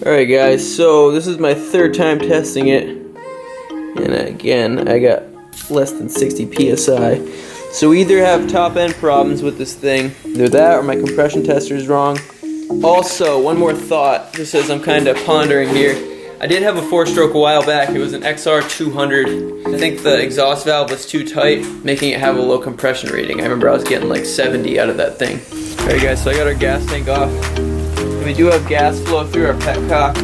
Alright guys, so this is my third time testing it, and again I got less than 60 psi. So we either have top end problems with this thing, either that or my compression tester is wrong. Also, one more thought, just as I'm kind of pondering here. I did have a 4-stroke a while back. It was an XR200. I think the exhaust valve was too tight, making it have a low compression rating. I remember I was getting like 70 out of that thing. Alright guys, so I got our gas tank off. We do have gas flow through our petcock.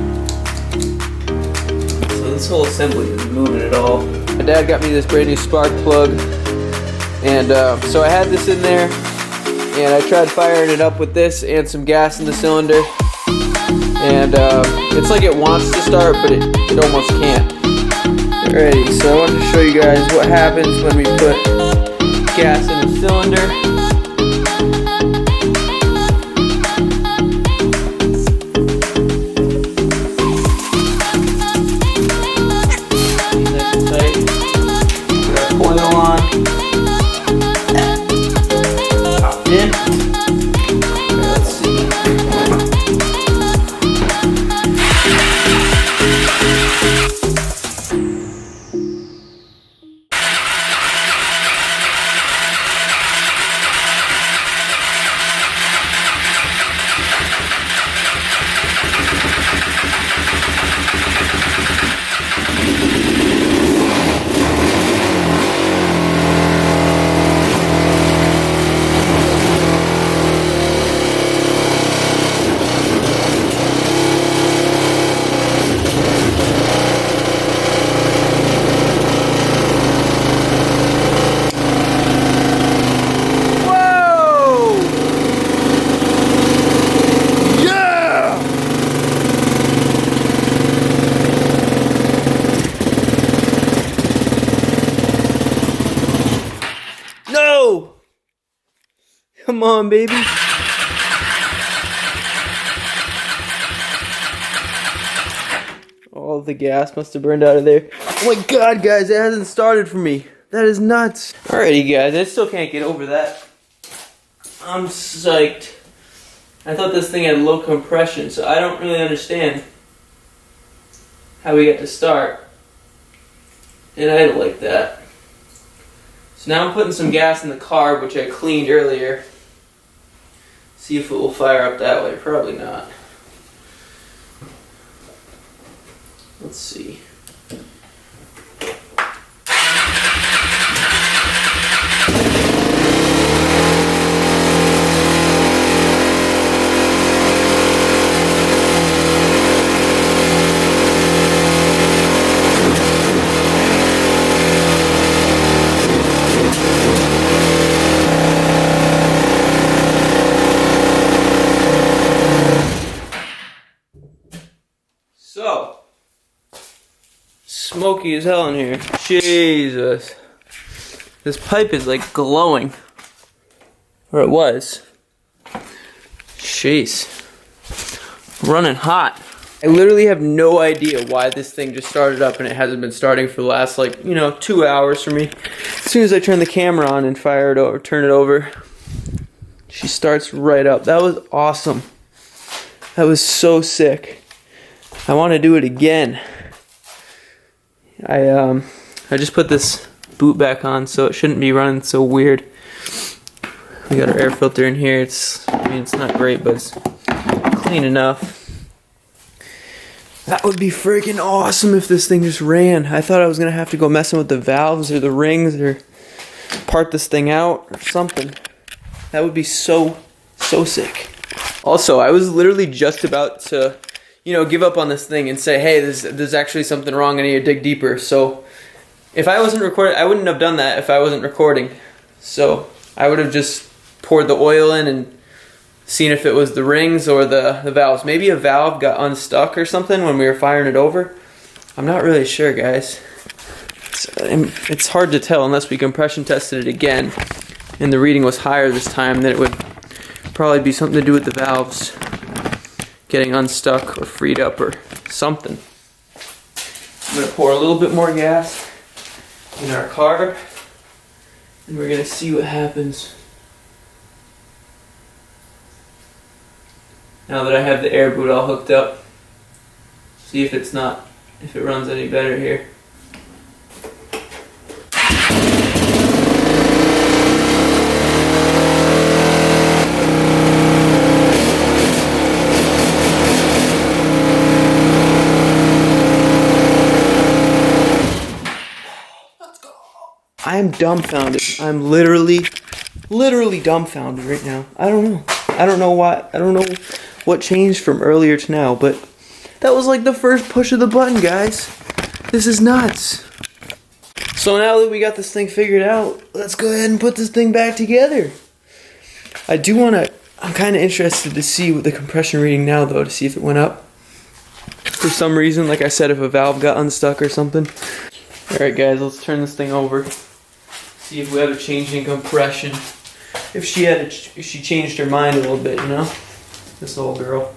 So this whole assembly isn't moving at all. My dad got me this brand new spark plug. And so I had this in there. And I tried firing it up with this and some gas in the cylinder. And it's like it wants to start, but it almost can't. Alrighty, so I wanted to show you guys what happens when we put gas in the cylinder. No! Come on, baby. All the gas must have burned out of there. Oh my god, guys, it hasn't started for me. That is nuts. Alrighty, guys, I still can't get over that. I'm psyched. I thought this thing had low compression, so I don't really understand how we got to start. And I don't like that. So now I'm putting some gas in the carb, which I cleaned earlier. See if it will fire up that way. Probably not. Let's see. So, smoky as hell in here. Jesus. This pipe is like glowing. Or it was. Jeez. Running hot. I literally have no idea why this thing just started up and it hasn't been starting for the last 2 hours for me. As soon as I turn the camera on and fire it over, turn it over, she starts right up. That was awesome. That was so sick. I want to do it again. I just put this boot back on, so it shouldn't be running so weird. We got our air filter in here. It's not great, but it's clean enough. That would be freaking awesome if this thing just ran. I thought I was gonna have to go messing with the valves or the rings or part this thing out or something. That would be so sick. Also, I was literally just about to give up on this thing and say, hey, there's actually something wrong, I need to dig deeper. So if I wasn't recording, I wouldn't have done that if I wasn't recording. So I would have just poured the oil in and seen if it was the rings or the valves. Maybe a valve got unstuck or something when we were firing it over. I'm not really sure, guys. It's hard to tell unless we compression tested it again and the reading was higher this time. Then it would probably be something to do with the valves getting unstuck or freed up or something. I'm going to pour a little bit more gas in our carb and we're going to see what happens. Now that I have the air boot all hooked up. See if it's not, if it runs any better here. I'm dumbfounded. I'm literally dumbfounded right now. I don't know. I don't know why. I don't know what changed from earlier to now, but that was like the first push of the button, guys. This is nuts. So now that we got this thing figured out, let's go ahead and put this thing back together. I'm kind of interested to see what the compression reading now, though, to see if it went up. For some reason, like I said, if a valve got unstuck or something. Alright guys, let's turn this thing over. See if we have a change in compression. If she changed her mind a little bit, you know? This little girl.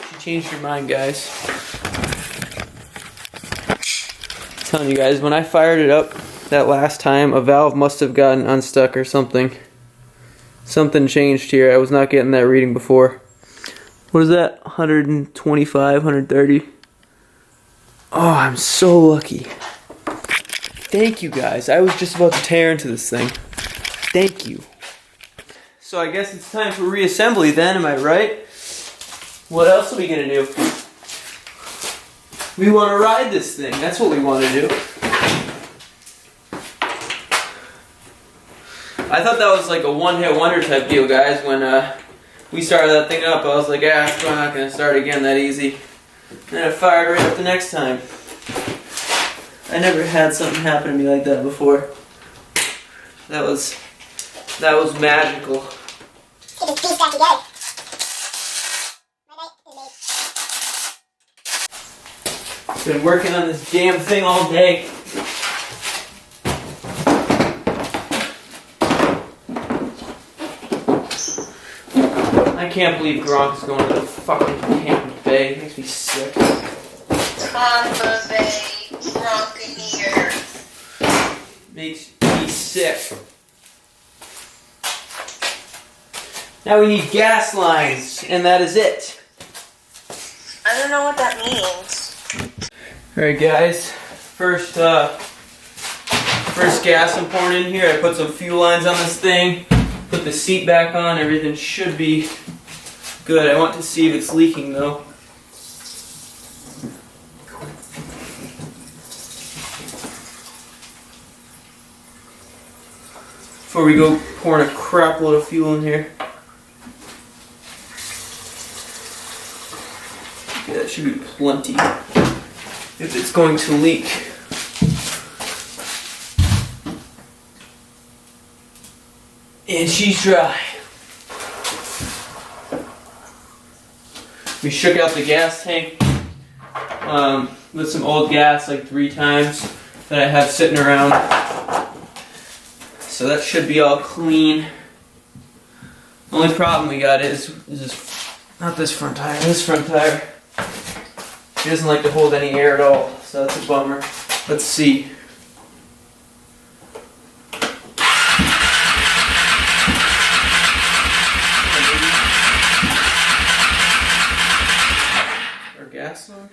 She changed her mind, guys. I'm telling you guys, when I fired it up that last time, a valve must have gotten unstuck or something. Something changed here. I was not getting that reading before. What is that? 125, 130? Oh, I'm so lucky. Thank you guys. I was just about to tear into this thing. Thank you. So I guess it's time for reassembly then, am I right? What else are we gonna do? We want to ride this thing. That's what we want to do. I thought that was like a one-hit wonder type deal, guys. When we started that thing up, I was like, it's not going to start again that easy. And then it fired right up the next time. I never had something happen to me like that before. That was magical. Get this piece back together. Been working on this damn thing all day. I can't believe Gronk's going to the fucking Tampa Bay. It makes me sick. Tampa Bay, Buccaneers. Makes me sick. Now we need gas lines, and that is it. I don't know what that means. Alright guys, first gas I'm pouring in here. I put some fuel lines on this thing, put the seat back on, everything should be good. I want to see if it's leaking though. Before we go pouring a crap load of fuel in here. Yeah, that should be plenty. If it's going to leak. And she's dry. We shook out the gas tank with some old gas like 3 times that I have sitting around. So that should be all clean. The only problem we got is this, not this front tire, this front tire. It doesn't like to hold any air at all, so that's a bummer. Let's see. Our gas on?